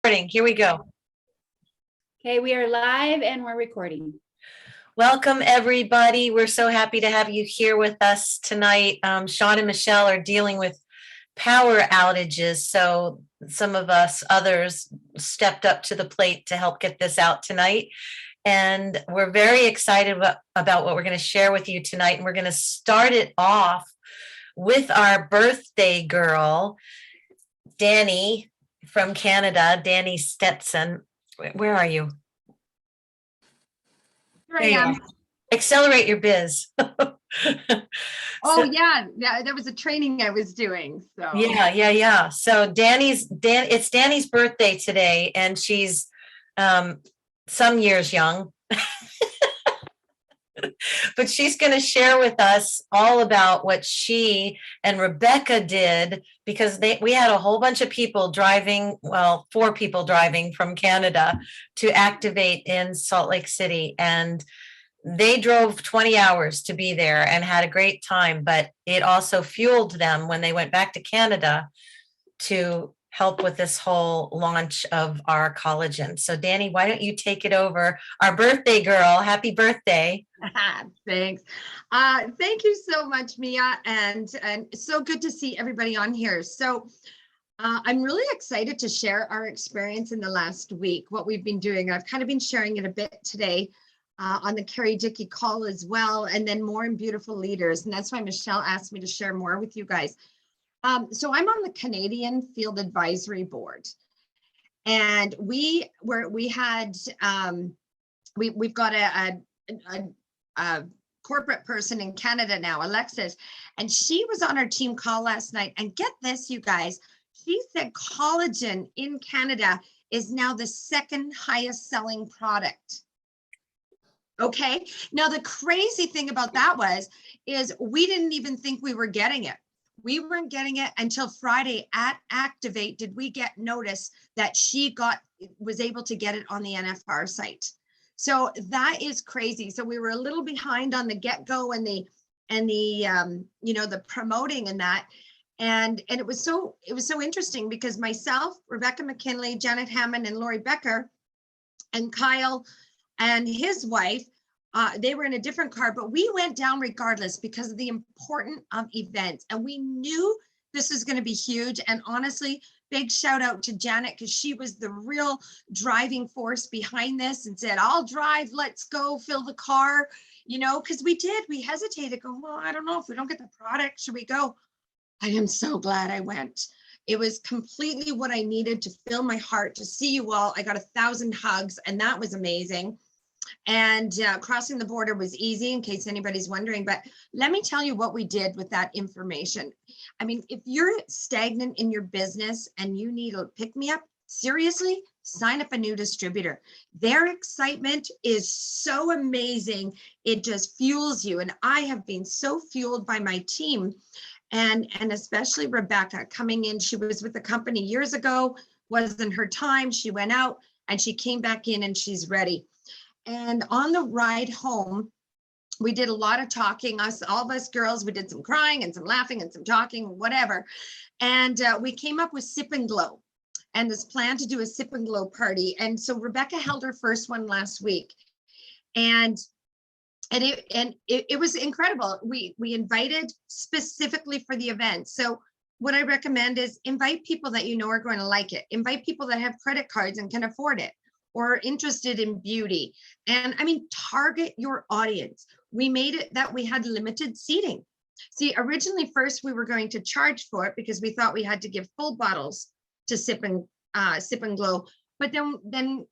Here we go. Okay, we are live and we're recording. Welcome, everybody. We're so happy to have you here with us tonight. Sean and Michelle are dealing with power outages, so some of us others stepped up to the plate to help get this out tonight. And we're very excited about what we're going to share with you tonight. And we're going to start it off with our birthday girl, Danny from Canada, Danny Stetson. Where are you? Here I am. Accelerate your biz. Oh, yeah, that was a training I was doing. So Yeah. So it's Danny's birthday today, and she's some years young. But she's going to share with us all about what she and Rebecca did, because we had a whole bunch of people driving, well, 4 people driving from Canada to activate in Salt Lake City. And they drove 20 hours to be there and had a great time, but it also fueled them when they went back to Canada to help with this whole launch of our collagen. So Danny, why don't you take it over? Our birthday girl, happy birthday. Thanks. Thank you so much, Mia. And so good to see everybody on here. So I'm really excited to share our experience in the last week, what we've been doing. I've kind of been sharing it a bit today on the Carrie Dickey call as well, and then more in Beautiful Leaders. And that's why Michelle asked me to share more with you guys. So I'm on the Canadian Field Advisory Board, and we've got a corporate person in Canada now, Alexis, and she was on our team call last night. And get this, you guys, she said collagen in Canada is now the 2nd highest selling product. Okay. Now, the crazy thing about that is we didn't even think we were getting it. We weren't getting it until Friday at Activate did we get notice that she was able to get it on the NFR site. So that is crazy. So we were a little behind on the get-go and the the promoting and that. And it was so interesting because myself, Rebecca McKinley, Janet Hammond, and Lori Becker, and Kyle and his wife, they were in a different car, but we went down regardless because of the importance of events. And we knew this is going to be huge. And honestly, big shout out to Janet, because she was the real driving force behind this and said, I'll drive, let's go, fill the car, because we hesitated, go, well, I don't know if we don't get the product, should we go? I am so glad I went. It was completely what I needed to fill my heart, to see you all. I got 1,000 hugs, and that was amazing. And crossing the border was easy, in case anybody's wondering. But let me tell you what we did with that information. I mean, if you're stagnant in your business and you need a pick-me-up, seriously, sign up a new distributor. Their excitement is so amazing. It just fuels you. And I have been so fueled by my team, and especially Rebecca coming in. She was with the company years ago, wasn't her time. She went out and she came back in and she's ready. And on the ride home, we did a lot of talking, all of us girls. We did some crying and some laughing and some talking, whatever. And we came up with Sip and Glow and this plan to do a Sip and Glow party. And so Rebecca held her first one last week. And it was incredible. We invited specifically for the event. So what I recommend is invite people that you know are going to like it. Invite people that have credit cards and can afford it, or interested in beauty. And I mean, target your audience. We made it that we had limited seating. See, originally first we were going to charge for it because we thought we had to give full bottles to Sip and Glow. But then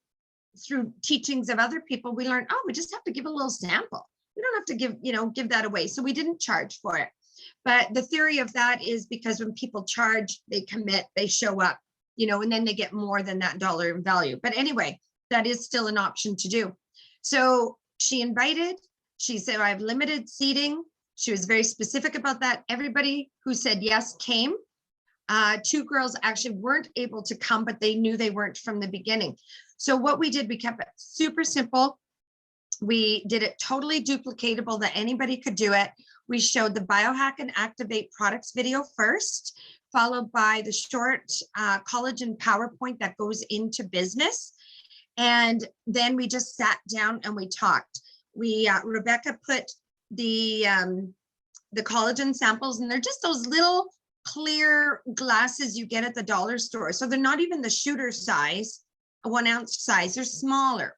through teachings of other people, we learned, we just have to give a little sample. We don't have to give that away. So we didn't charge for it. But the theory of that is because when people charge, they commit, they show up, and then they get more than that dollar in value. But anyway, that is still an option to do. So she said, I have limited seating. She was very specific about that. Everybody who said yes came. 2 girls actually weren't able to come, but they knew they weren't from the beginning. So what we did, we kept it super simple. We did it totally duplicatable that anybody could do it. We showed the Biohack and Activate products video first, followed by the short collagen PowerPoint that goes into business. And then we just sat down and we talked. Rebecca put the collagen samples, and they're just those little clear glasses you get at the dollar store. So they're not even the shooter size, a 1 ounce size, they're smaller.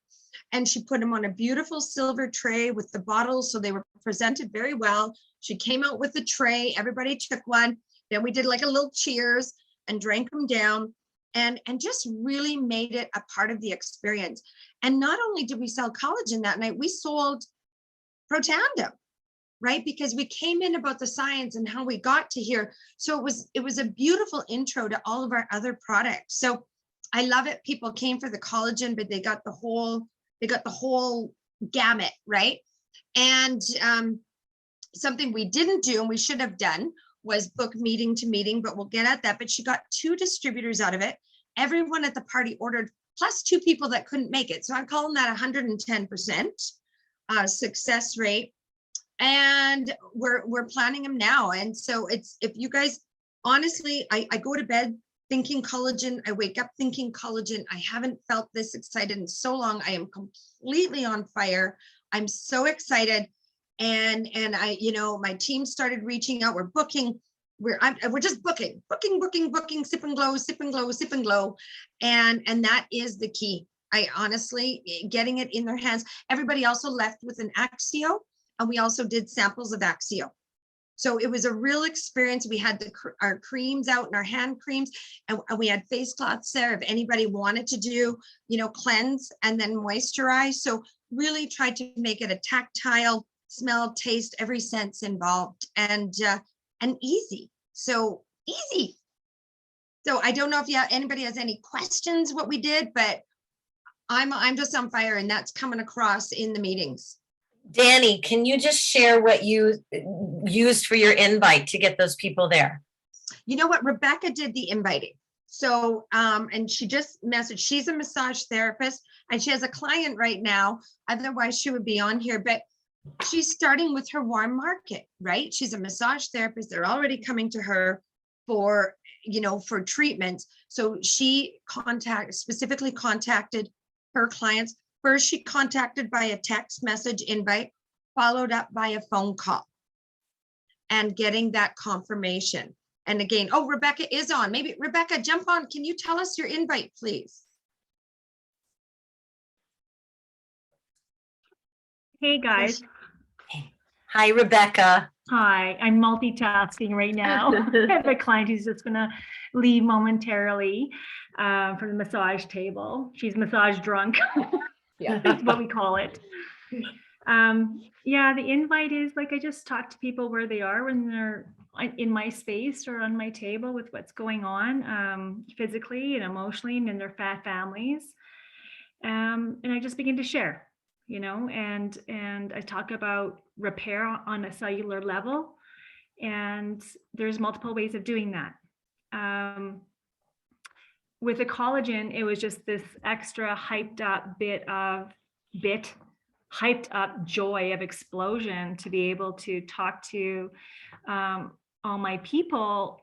And she put them on a beautiful silver tray with the bottles. So they were presented very well. She came out with the tray, everybody took one. Then we did like a little cheers and drank them down, and just really made it a part of the experience. And not only did we sell collagen that night, we sold Protandim, right? Because we came in about the science and how we got to here. So it was a beautiful intro to all of our other products. So I love it. People came for the collagen, but they got the whole gamut, right? And something we didn't do and we should have done was book meeting to meeting, but we'll get at that. But she got 2 distributors out of it. Everyone at the party ordered, plus 2 people that couldn't make it. So I'm calling that 110% success rate. And we're planning them now. And so it's, if you guys, honestly, I go to bed thinking collagen. I wake up thinking collagen. I haven't felt this excited in so long. I am completely on fire. I'm so excited. And I, my team started reaching out. We're booking. We're just booking, sip and glow, sip and glow, sip and glow. And that is the key. I honestly, getting it in their hands. Everybody also left with an Axio, and we also did samples of Axio. So it was a real experience. We had our creams out and our hand creams, and we had face cloths there if anybody wanted to do, cleanse and then moisturize. So really tried to make it a tactile smell, taste, every sense involved, and easy. So easy. So I don't know if anybody has any questions what we did, but I'm just on fire, and that's coming across in the meetings. Danny, can you just share what you used for your invite to get those people there? You know what? Rebecca did the inviting. So, and she just messaged, she's a massage therapist and she has a client right now. Otherwise she would be on here, but she's starting with her warm market, right? She's a massage therapist. They're already coming to her for, for treatments. So she specifically contacted her clients. First, she contacted by a text message invite, followed up by a phone call and getting that confirmation. And again, oh, Rebecca is on. Maybe Rebecca, jump on. Can you tell us your invite, please? Hey guys. Hi, Rebecca. Hi, I'm multitasking right now. I have a client who's just gonna leave momentarily from the massage table. She's massage drunk. Yeah, that's what we call it. Yeah, the invite is like, I just talk to people where they are when they're in my space or on my table with what's going on physically and emotionally and in their families. And I just begin to share, and I talk about repair on a cellular level. And there's multiple ways of doing that. With the collagen, it was just this extra hyped up hyped up joy of explosion to be able to talk to all my people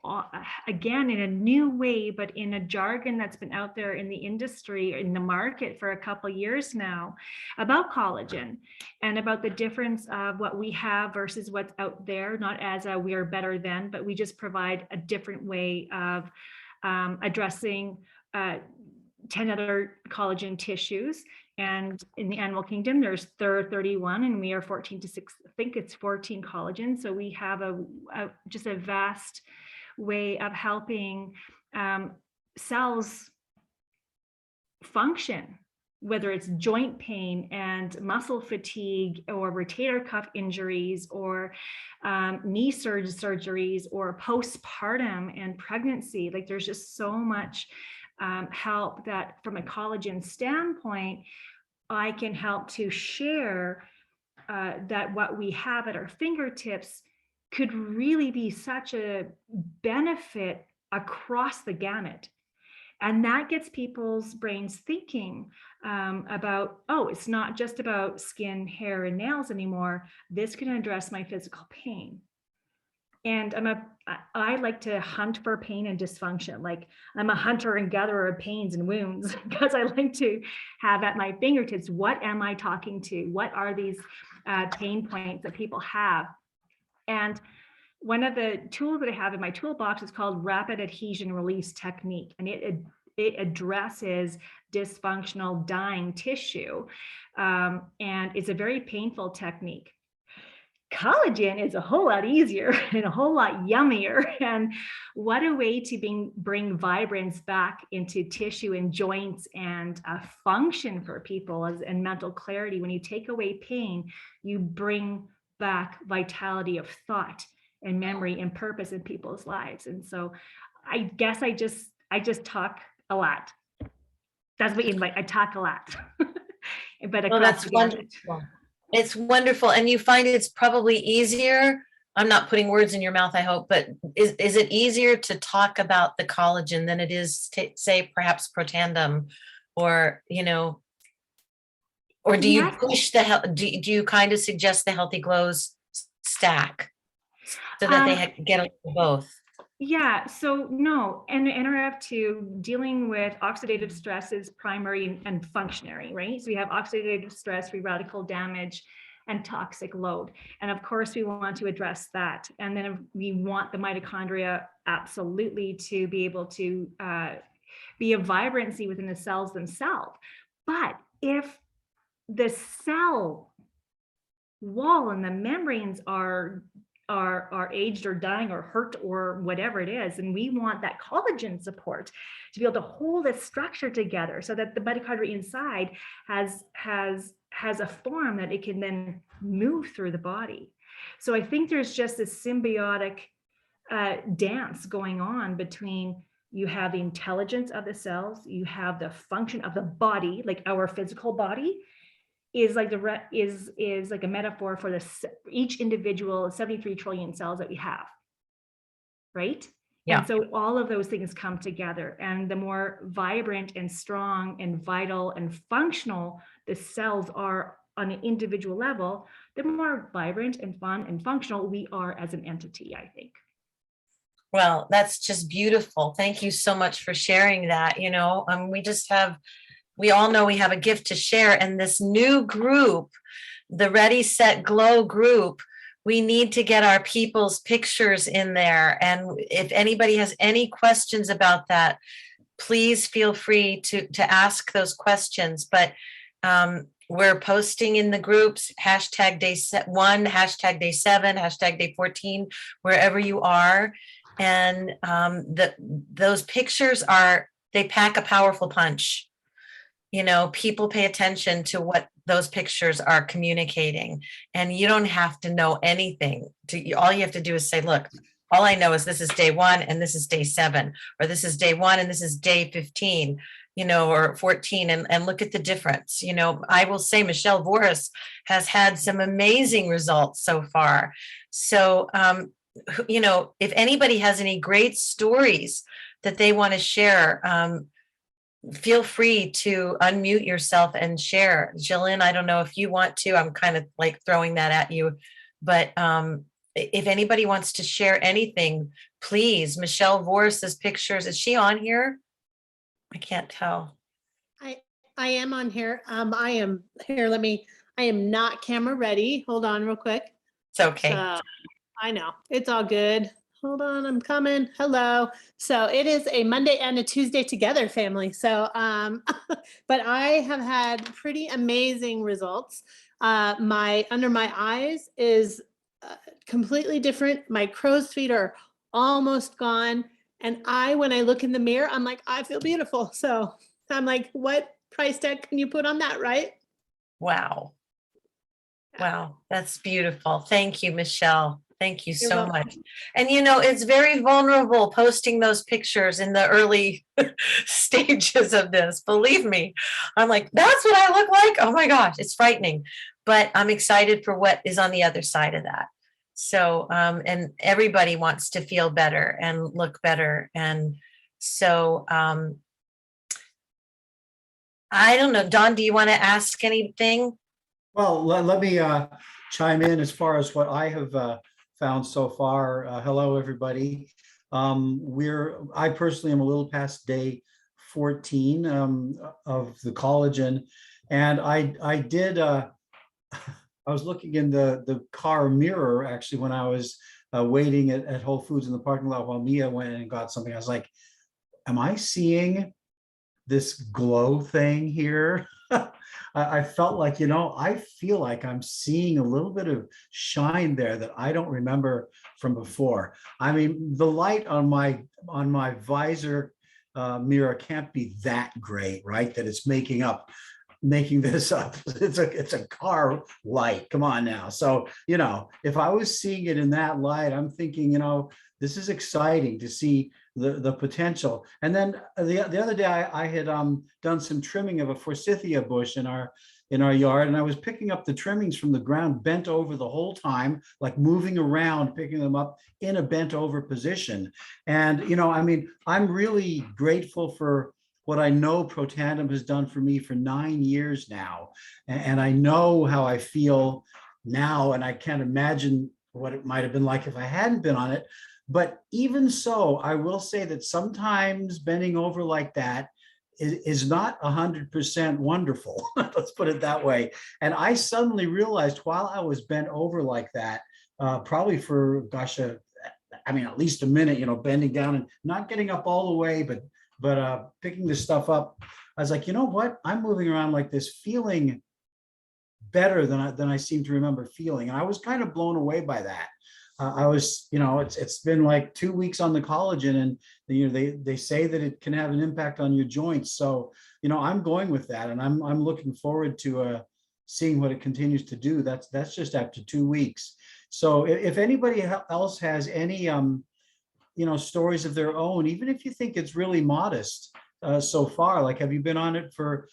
again in a new way, but in a jargon that's been out there in the industry, in the market for a couple of years now, about collagen and about the difference of what we have versus what's out there, not as a we are better than, but we just provide a different way of addressing 10 other collagen tissues. And in the animal kingdom, there's 31, and we are 14 to 6, I think it's 14 collagen. So we have just a vast way of helping cells function, whether it's joint pain and muscle fatigue or rotator cuff injuries or knee surgeries or postpartum and pregnancy. Like there's just so much help that from a collagen standpoint, I can help to share that what we have at our fingertips could really be such a benefit across the gamut. And that gets people's brains thinking about, oh, it's not just about skin, hair, and nails anymore. This can address my physical pain. And I like to hunt for pain and dysfunction. Like, I'm a hunter and gatherer of pains and wounds, because I like to have at my fingertips, what am I talking to? What are these pain points that people have? And one of the tools that I have in my toolbox is called rapid adhesion release technique. And it addresses dysfunctional dying tissue. And it's a very painful technique. Collagen is a whole lot easier and a whole lot yummier. And what a way to bring vibrance back into tissue and joints and function for people and mental clarity. When you take away pain, you bring back vitality of thought and memory and purpose in people's lives. And so I guess I just talk a lot. That's what you invite. I talk a lot. But Well, that's wonderful. It's wonderful. And you find it's probably easier. I'm not putting words in your mouth, I hope, but is it easier to talk about the collagen than it is to say perhaps Protandim, or, or do you push do you kind of suggest the Healthy Glows stack so that they get a little of both? Yeah, so no, and NRF2 dealing with oxidative stress is primary and functionary, right? So we have oxidative stress, free radical damage, and toxic load. And of course, we want to address that. And then we want the mitochondria absolutely to be able to be a vibrancy within the cells themselves. But if the cell wall and the membranes are aged or dying or hurt or whatever it is, and we want that collagen support to be able to hold a structure together so that the mitochondria inside has a form that it can then move through the body. So I think there's just this symbiotic dance going on between, you have the intelligence of the cells, you have the function of the body, like our physical body is like is like a metaphor for each individual 73 trillion cells that we have, right? Yeah. And so all of those things come together, and the more vibrant and strong and vital and functional the cells are on an individual level, the more vibrant and fun and functional we are as an entity, I think. Well, that's just beautiful. Thank you so much for sharing that. We all know we have a gift to share, and this new group, the Ready, Set, Glow group, we need to get our people's pictures in there. And if anybody has any questions about that, please feel free to ask those questions. But we're posting in the groups, hashtag day 1, hashtag day 7, hashtag day 14, wherever you are. And those pictures they pack a powerful punch. People pay attention to what those pictures are communicating, and you don't have to know anything. All you have to do is say, look, all I know is this is day 1 and this is day 7, or this is day 1 and this is day 15, or 14, and look at the difference. I will say Michelle Voris has had some amazing results so far. So, if anybody has any great stories that they want to share, feel free to unmute yourself and share. Jillian, I don't know if you want to. I'm kind of like throwing that at you, but if anybody wants to share anything, please. Michelle Voris's pictures, is she on here? I can't tell. I am on here. I am here. I am not camera ready. Hold on real quick. It's okay. So, I know it's all good. Hold on, I'm coming. Hello. So it is a Monday and a Tuesday together, family. So, but I have had pretty amazing results. Under my eyes is completely different. My crow's feet are almost gone. And when I look in the mirror, I'm like, I feel beautiful. So I'm like, what price tag can you put on that, right? Wow. Wow, that's beautiful. Thank you, Michelle. Thank you so much. And it's very vulnerable posting those pictures in the early stages of this. Believe me, I'm like, that's what I look like. Oh my gosh, it's frightening. But I'm excited for what is on the other side of that. So, and everybody wants to feel better and look better. And so I don't know. Don, do you want to ask anything? Well, let me chime in as far as what I have found so far. Hello, everybody. I personally am a little past day 14 of the collagen, and I did. I was looking in the car mirror actually when I was waiting at Whole Foods in the parking lot while Mia went and got something. I was like, "Am I seeing this glow thing here?" I felt like, I feel like I'm seeing a little bit of shine there that I don't remember from before. I mean, the light on my visor mirror can't be that great, right? That it's making this up. It's a car light. Come on now. So, if I was seeing it in that light, I'm thinking, this is exciting to see the potential. And then the other day I had done some trimming of a forsythia bush in our yard, and I was picking up the trimmings from the ground bent over the whole time, like moving around, picking them up in a bent over position. And I'm really grateful for what I know Protandim has done for me for 9 years now. And I know how I feel now, and I can't imagine what it might have been like if I hadn't been on it. But even so, I will say that sometimes bending over like that is not 100% wonderful. Let's put it that way. And I suddenly realized while I was bent over like that, probably for, gosh, at least a minute, bending down and not getting up all the way, but picking this stuff up, I was like, you know what? I'm moving around like this, feeling better than I seem to remember feeling. And I was kind of blown away by that. I was, it's been like 2 weeks on the collagen, and they say that it can have an impact on your joints. So, I'm going with that, and I'm looking forward to seeing what it continues to do. That's just after 2 weeks. So if anybody else has any stories of their own, even if you think it's really modest so far, like, have you been on it for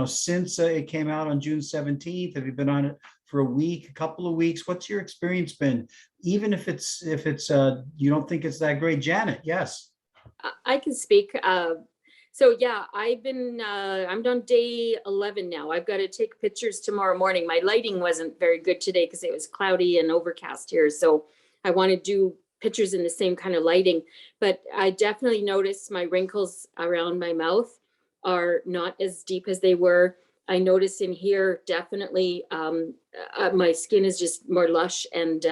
since it came out on June 17th? Have you been on it for a week, a couple of weeks? What's your experience been? Even if it's you don't think it's that great. Janet, yes. I can speak. So yeah, I'm on day 11 now. I've got to take pictures tomorrow morning. My lighting wasn't very good today because it was cloudy and overcast here. So I want to do pictures in the same kind of lighting, but I definitely noticed my wrinkles around my mouth are not as deep as they were. I noticed in here, definitely, my skin is just more lush, and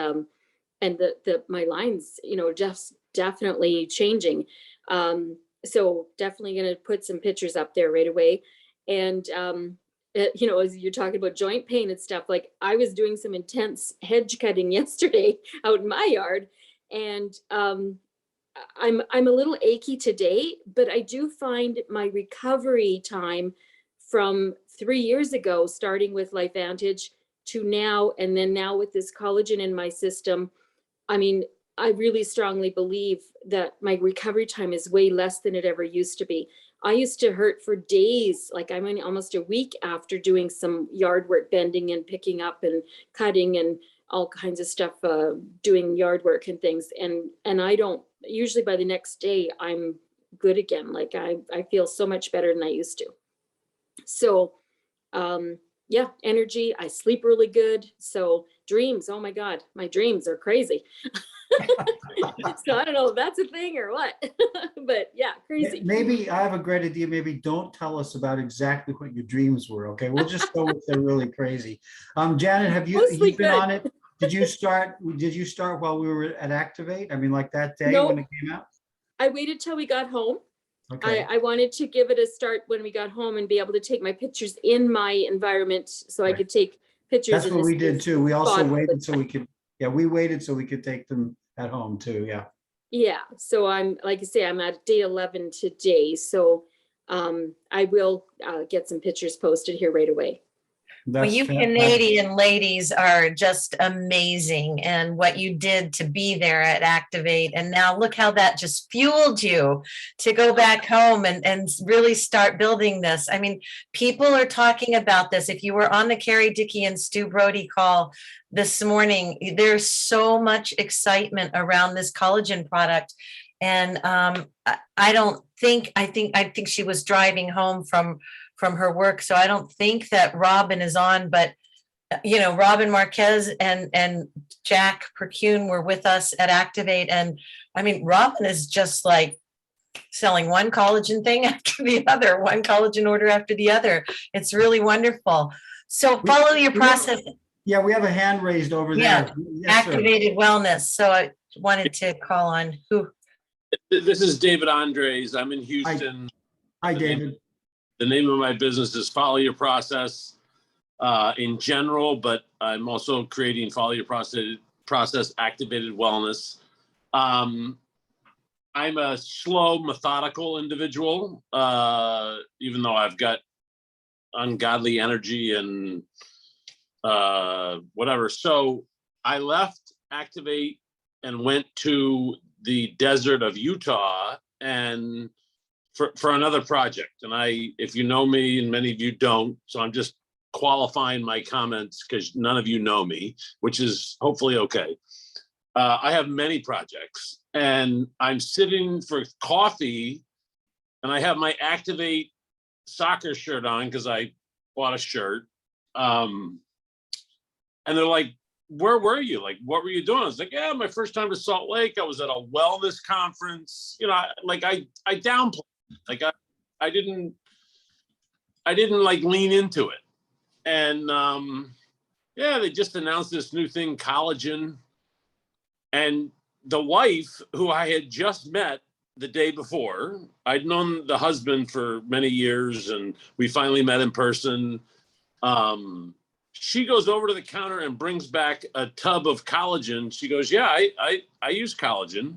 my lines, just definitely changing. So definitely going to put some pictures up there right away. And, as you're talking about joint pain and stuff, like I was doing some intense hedge cutting yesterday out in my yard, and I'm a little achy today, but I do find my recovery time from 3 years ago, starting with LifeVantage to now, and then now with this collagen in my system. I mean, I really strongly believe that my recovery time is way less than it ever used to be. I used to hurt for days, like I mean, almost a week after doing some yard work, bending and picking up and cutting and all kinds of stuff, doing yard work and things. And I don't, usually by the next day, I'm good again. Like I feel so much better than I used to. So, yeah, energy, I sleep really good. So dreams, oh my God, my dreams are crazy. So I don't know if that's a thing or what, but yeah, crazy. Maybe I have a great idea. Maybe don't tell us about exactly what your dreams were. Okay, we'll just go with they're really crazy. Janet, have you been on it? Did you start while we were at Activate? I mean, like that day when it came out? I waited till we got home. Okay. I wanted to give it a start when we got home and be able to take my pictures in my environment, so I could take pictures. That's what we did too. We also waited so we could. Yeah, we waited so we could take them at home too. Yeah. Yeah. So I'm, like I say, I'm at day 11 today. So I will get some pictures posted here right away. Well, you Canadian ladies are just amazing, and what you did to be there at Activate. And now look how that just fueled you to go back home and really start building this. I mean, people are talking about this. If you were on the Carrie Dickey and Stu Brody call this morning, there's so much excitement around this collagen product. And I think she was driving home from from her work. So I don't think that Robin is on, but Robin Marquez and Jack Percune were with us at Activate. And I mean, Robin is just like selling one collagen thing after the other, one collagen order after the other. It's really wonderful. So follow your process. Yeah, we have a hand raised over Yeah, there. Yes, sir. Activated Wellness. So I wanted to call on who. This is David Andres. I'm in Houston. Hi, David. The name of my business is Follow Your Process in general, but I'm also creating Follow Your Process Activated Wellness. I'm a slow, methodical individual, even though I've got ungodly energy and whatever. So I left Activate and went to the desert of Utah and for another project. And if you know me, and many of you don't, so I'm just qualifying my comments because none of you know me, which is hopefully okay. I have many projects and I'm sitting for coffee and I have my Activate soccer shirt on because I bought a shirt. And they're like, where were you? Like, what were you doing? I was like, yeah, my first time to Salt Lake. I was at a wellness conference. I downplayed. Like I didn't like lean into it. And yeah, they just announced this new thing, collagen. And the wife, who I had just met the day before, I'd known the husband for many years, and we finally met in person. She goes over to the counter and brings back a tub of collagen. She goes, yeah, I use collagen.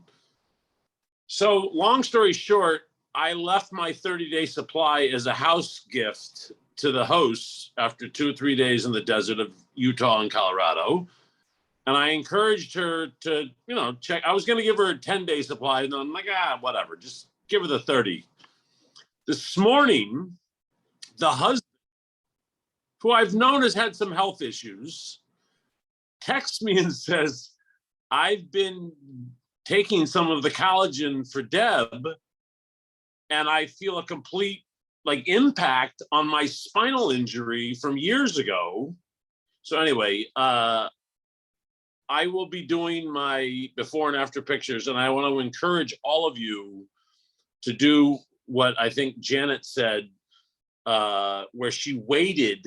So long story short, I left my 30-day supply as a house gift to the hosts after 2 or 3 days in the desert of Utah and Colorado. And I encouraged her to, check. I was going to give her a 10-day supply. And I'm like, whatever, just give her the 30. This morning, the husband, who I've known has had some health issues, texts me and says, I've been taking some of the collagen for Deb, and I feel a complete impact on my spinal injury from years ago. So anyway, I will be doing my before and after pictures, and I want to encourage all of you to do what I think Janet said, where she waited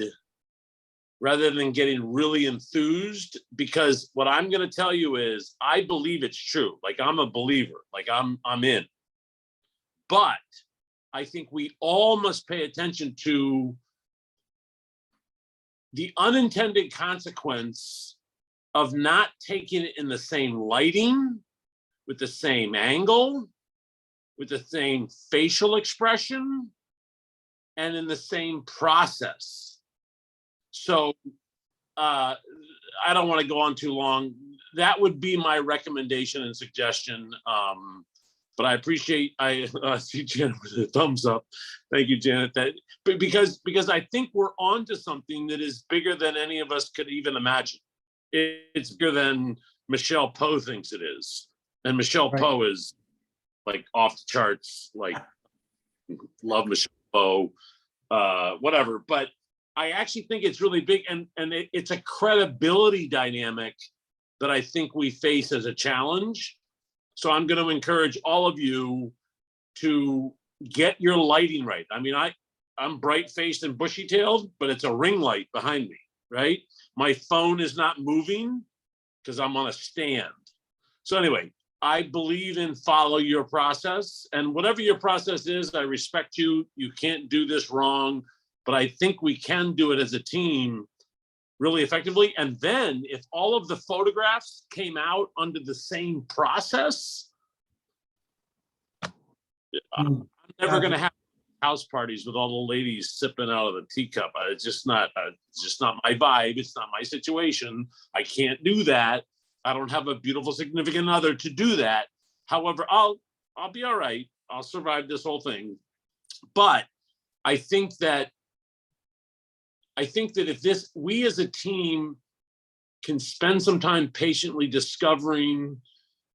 rather than getting really enthused, because what I'm going to tell you is I believe it's true. I'm a believer, I'm in. But I think we all must pay attention to the unintended consequence of not taking it in the same lighting, with the same angle, with the same facial expression, and in the same process. So I don't want to go on too long. That would be my recommendation and suggestion. But I appreciate, I see Janet with a thumbs up. Thank you, Janet. Because I think we're on to something that is bigger than any of us could even imagine. It's bigger than Michelle Poe thinks it is. And Michelle Poe is off the charts, love Michelle Poe, whatever. But I actually think it's really big, and it's a credibility dynamic that I think we face as a challenge. So I'm going to encourage all of you to get your lighting right. I mean, I'm bright-faced and bushy-tailed, but it's a ring light behind me, right? My phone is not moving because I'm on a stand. So anyway, I believe in follow your process, and whatever your process is, I respect you. You can't do this wrong. But I think we can do it as a team really effectively. And then if all of the photographs came out under the same process, I'm never going to have house parties with all the ladies sipping out of the teacup. It's just not my vibe. It's not my situation. I can't do that. I don't have a beautiful significant other to do that. However, I'll be all right. I'll survive this whole thing. But I think that if we as a team can spend some time patiently discovering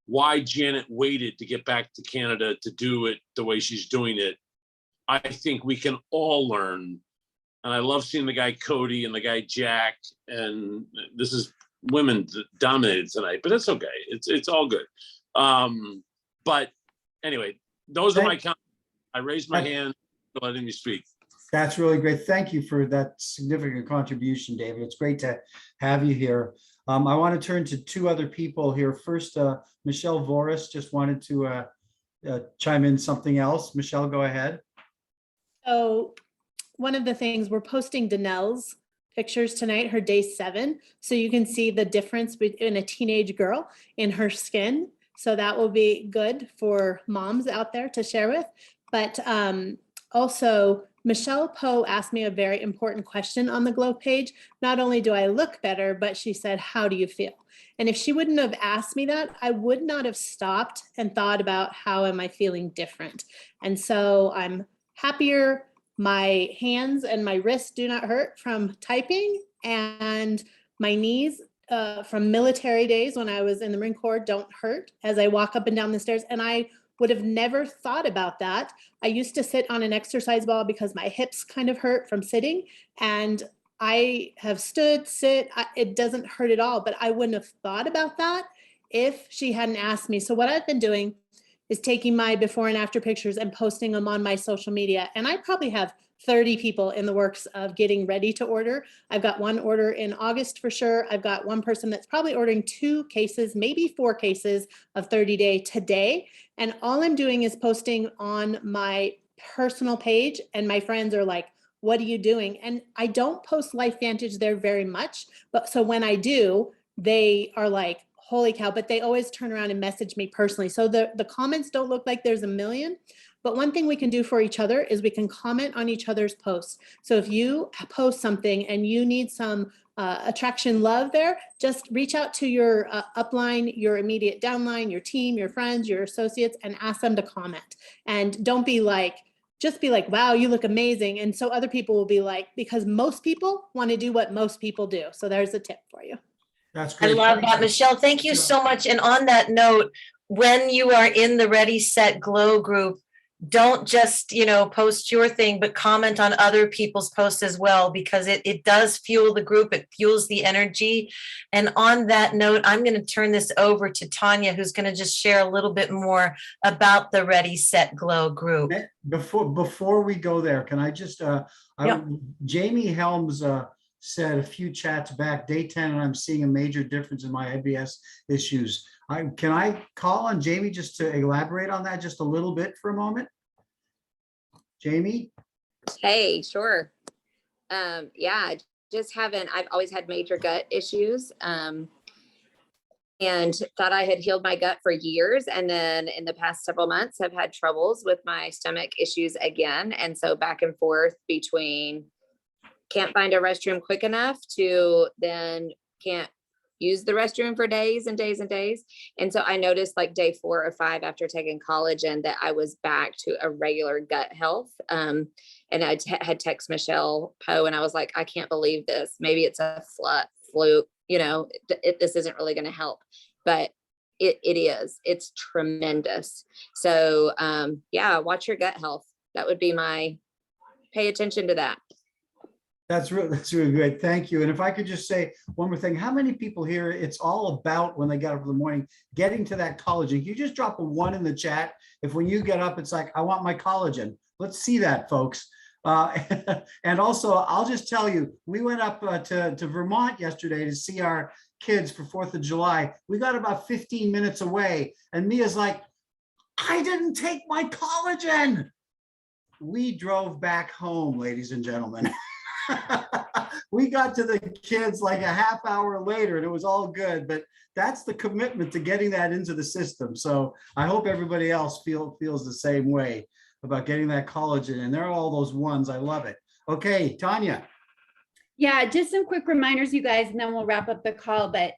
why Janet waited to get back to Canada to do it the way she's doing it, I think we can all learn And I love seeing the guy Cody and the guy Jack. And this is women dominated tonight, but it's okay. It's all good. But anyway, those are my comments. I raised my hand for letting me speak. That's really great. Thank you for that significant contribution, David. It's great to have you here. I want to turn to two other people here. First, Michelle Voris just wanted to chime in something else. Michelle, go ahead. So one of the things, we're posting Danelle's pictures tonight, her day 7. So you can see the difference between a teenage girl in her skin. So that will be good for moms out there to share with. But also, Michelle Poe asked me a very important question on the Glow page. Not only do I look better, but she said, how do you feel? And if she wouldn't have asked me that, I would not have stopped and thought about how am I feeling different. And so I'm happier. My hands and my wrists do not hurt from typing, and my knees from military days when I was in the Marine Corps don't hurt as I walk up and down the stairs. And I would have never thought about that. I used to sit on an exercise ball because my hips kind of hurt from sitting, and I have stood, it doesn't hurt at all, but I wouldn't have thought about that if she hadn't asked me. So what I've been doing is taking my before and after pictures and posting them on my social media. And I probably have 30 people in the works of getting ready to order. I've got one order in August for sure. I've got one person that's probably ordering 2 cases, maybe 4 cases of 30-day today. And all I'm doing is posting on my personal page, and my friends are like, what are you doing? And I don't post Life Vantage there very much, but so when I do, they are like, holy cow, but they always turn around and message me personally. So the comments don't look like there's a million, but one thing we can do for each other is we can comment on each other's posts. So if you post something and you need some attraction love there, just reach out to your upline, your immediate downline, your team, your friends, your associates, and ask them to comment. And don't be like, just be like, wow, you look amazing. And so other people will be like, because most people want to do what most people do. So there's a tip for you. That's I great. love that, Michelle. Thank you so much. And on that note, when you are in the Ready, Set, Glow group, don't just, post your thing, but comment on other people's posts as well, because it does fuel the group. It fuels the energy. And on that note, I'm going to turn this over to Tanya, who's going to just share a little bit more about the Ready, Set, Glow group. Before we go there, can I just, Jamie Helms said a few chats back, day 10, and I'm seeing a major difference in my IBS issues. Can I call on Jamie just to elaborate on that just a little bit for a moment? Jamie? Hey, sure. Yeah, I've always had major gut issues and thought I had healed my gut for years. And then in the past several months, I've had troubles with my stomach issues again. And so back and forth between can't find a restroom quick enough to then can't use the restroom for days and days and days. And so I noticed like day 4 or 5 after taking collagen that I was back to a regular gut health. And I had text Michelle Poe and I was like, I can't believe this. Maybe it's a fluke, this isn't really going to help, but it is. It's tremendous. So watch your gut health. That would be pay attention to that. That's really great. Thank you. And if I could just say one more thing, how many people here, it's all about when they get up in the morning, getting to that collagen. You just drop a 1 in the chat. If when you get up, it's like, I want my collagen. Let's see that, folks. And also, I'll just tell you, we went up to Vermont yesterday to see our kids for 4th of July. We got about 15 minutes away. And Mia's like, I didn't take my collagen. We drove back home, ladies and gentlemen. We got to the kids like a half hour later and it was all good, but that's the commitment to getting that into the system. So I hope everybody else feels the same way about getting that collagen, and there are all those ones. I love it. Okay, Tanya. Yeah, just some quick reminders, you guys, and then we'll wrap up the call. But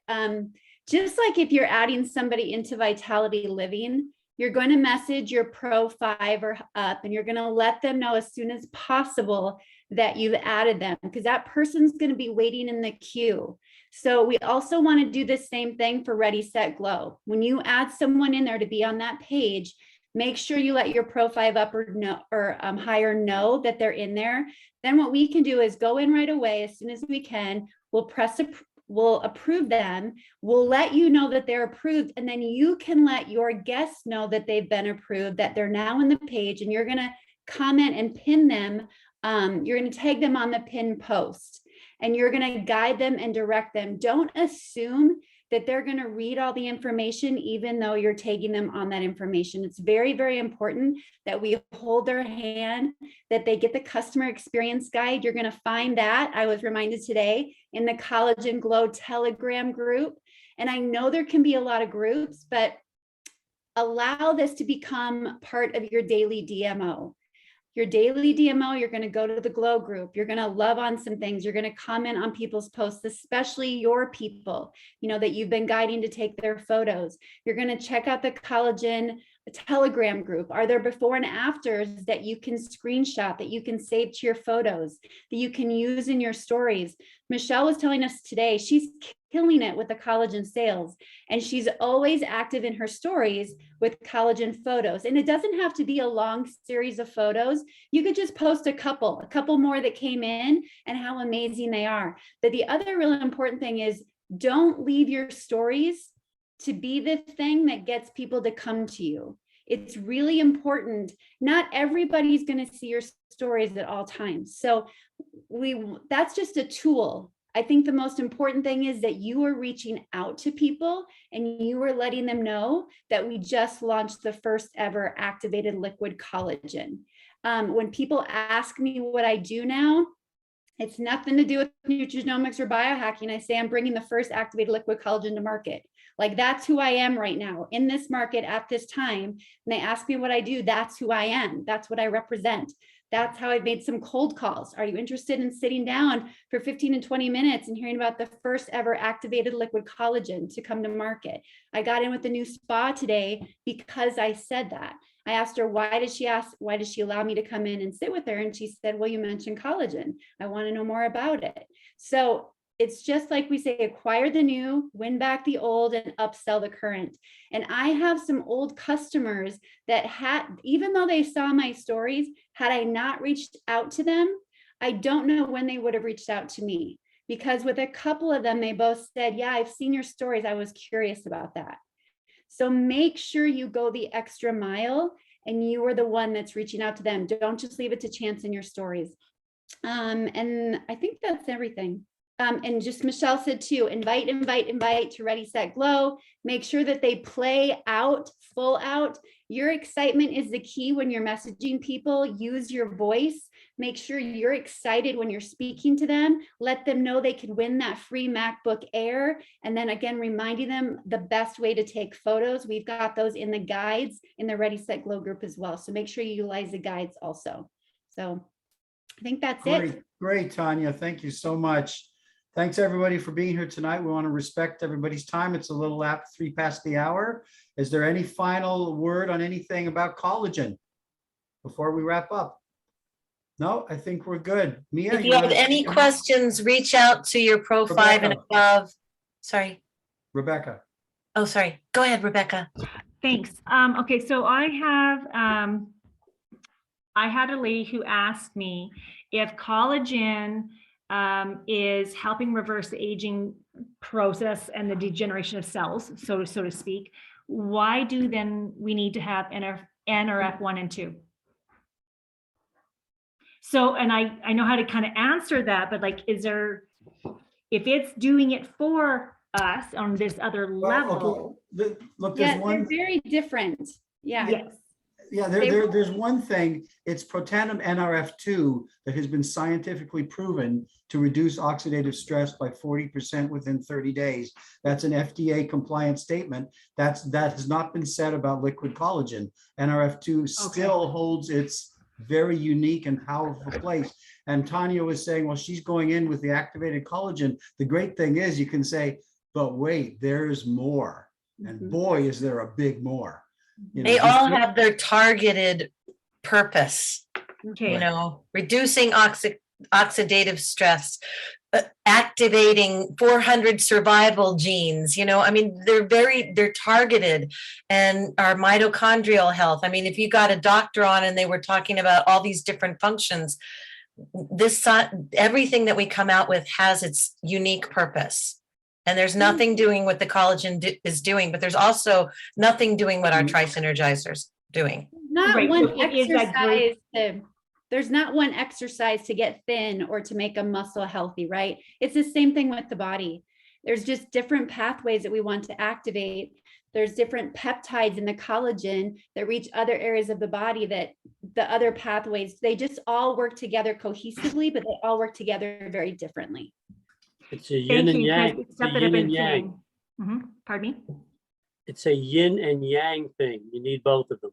just like if you're adding somebody into Vitality Living, you're going to message your Pro 5 or up, and you're going to let them know as soon as possible that you've added them, because that person's going to be waiting in the queue. So we also want to do the same thing for Ready, Set, Glow. When you add someone in there to be on that page, Make sure you let your Pro 5 up or no, or higher know that they're in there. Then what we can do is go in right away as soon as we can. We'll approve them. We'll let you know that they're approved, and then you can let your guests know that they've been approved, that they're now on the page, and you're going to comment and pin them. You're going to tag them on the pin post, and you're going to guide them and direct them. Don't assume that they're going to read all the information, even though you're tagging them on that information. It's very, very important that we hold their hand, that they get the customer experience guide. You're going to find that, I was reminded today, in the Collagen Glow Telegram group. And I know there can be a lot of groups, but allow this to become part of your daily DMO. Your daily DMO, you're going to go to the Glow group. You're going to love on some things. You're going to comment on people's posts, especially your people, you know, that you've been guiding to take their photos. You're going to check out the Collagen Telegram group. Are there before and afters that you can screenshot, that you can save to your photos, that you can use in your stories? Michelle was telling us today, she's killing it with the collagen sales, and she's always active in her stories with collagen photos. And it doesn't have to be a long series of photos. You could just post a couple more that came in and how amazing they are. But the other really important thing is, don't leave your stories to be the thing that gets people to come to you. It's really important. Not everybody's going to see your stories at all times. So that's just a tool. I think the most important thing is that you are reaching out to people and you are letting them know that we just launched the first ever activated liquid collagen. When people ask me what I do now, it's nothing to do with nutrigenomics or biohacking. I say I'm bringing the first activated liquid collagen to market. Like, that's who I am right now in this market at this time. And they ask me what I do, that's who I am. That's what I represent. That's how I've made some cold calls. Are you interested in sitting down for 15 and 20 minutes and hearing about the first ever activated liquid collagen to come to market? I got in with the new spa today because I said that. I asked her, why did she allow me to come in and sit with her? And she said, well, you mentioned collagen. I want to know more about it. So it's just like we say, acquire the new, win back the old, and upsell the current. And I have some old customers that had, even though they saw my stories, had I not reached out to them, I don't know when they would have reached out to me. Because with a couple of them, they both said, yeah, I've seen your stories. I was curious about that. So make sure you go the extra mile and you are the one that's reaching out to them. Don't just leave it to chance in your stories. And I think that's everything. And just Michelle said too, invite to Ready, Set, Glow. Make sure that they play out, full out. Your excitement is the key when you're messaging people. Use your voice. Make sure you're excited when you're speaking to them. Let them know they can win that free MacBook Air. And then again, reminding them the best way to take photos. We've got those in the guides in the Ready, Set, Glow group as well. So make sure you utilize the guides also. So I think that's it. Great, Tanya. Thank you so much. Thanks everybody for being here tonight. We want to respect everybody's time. It's a little after 3 past the hour. Is there any final word on anything about collagen before we wrap up? No, I think we're good. Mia, If you have any questions, reach out to your Pro 5 and above. Sorry. Rebecca. Oh, sorry. Go ahead, Rebecca. Thanks. Okay, so I had a lady who asked me if collagen is helping reverse the aging process and the degeneration of cells, so to speak. Why do then we need to have NRF1 and 2? So, and I know how to kind of answer that, but like, is there, if it's doing it for us on this other level? Okay. Look, Yeah, they're very different. Yeah. Yes. Yeah, there's one thing, it's protandim NRF2 that has been scientifically proven to reduce oxidative stress by 40% within 30 days. That's an FDA compliant statement. That has not been said about liquid collagen. NRF2 still holds its very unique and powerful place. And Tanya was saying, well, she's going in with the activated collagen. The great thing is you can say, but wait, there's more. And boy, is there a big more. You know, they all have their targeted purpose, Okay. you know, reducing oxidative stress, activating 400 survival genes, I mean, they're targeted, and our mitochondrial health. I mean, if you got a doctor on and they were talking about all these different functions, everything that we come out with has its unique purpose. And there's nothing doing what the collagen is doing, but there's also nothing doing what our tri-synergizer's doing. Not Right, one so it is that great- exercise there's not one exercise to get thin or to make a muscle healthy, right? It's the same thing with the body. There's just different pathways that we want to activate. There's different peptides in the collagen that reach other areas of the body that the other pathways, they just all work together cohesively, but they all work together very differently. It's a yin Thank and you, yang. Chris. It's a Stuff that I've yin been and yang. saying. Pardon me? It's a yin and yang thing. You need both of them.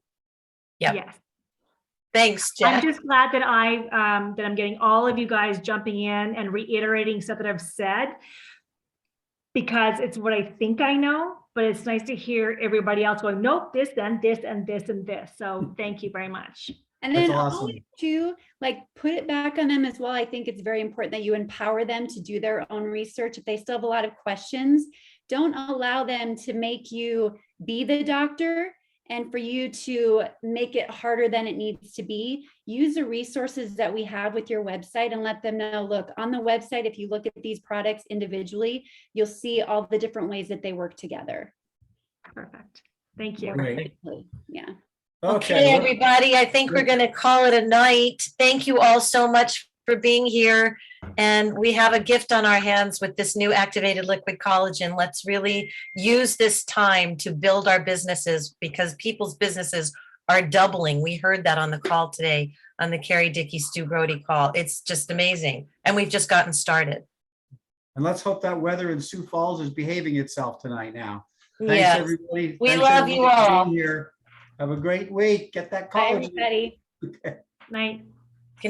Yep. Yes. Thanks, I'm Jeff. just glad that I'm getting all of you guys jumping in and reiterating stuff that I've said, because it's what I think I know, but it's nice to hear everybody else going, nope, this, then this, and this, and this. So thank you very much. And That's then awesome. always too, like put it back on them as well. I think it's very important that you empower them to do their own research. If they still have a lot of questions, don't allow them to make you be the doctor and for you to make it harder than it needs to be. Use the resources that we have with your website and let them know, look, on the website, if you look at these products individually, you'll see all the different ways that they work together. Perfect. Thank you. Great. Yeah. Okay, well, everybody, I think we're going to call it a night. Thank you all so much for being here. And we have a gift on our hands with this new activated liquid collagen. Let's really use this time to build our businesses, because people's businesses are doubling. We heard that on the call today, on the Carrie Dickey Stu Brody call. It's just amazing. And we've just gotten started. And let's hope that weather in Sioux Falls is behaving itself tonight now. Thanks, Yes. everybody. We Thanks, love you everybody, for all. being here. Have a great week. Get that Bye, collagen. everybody. Night.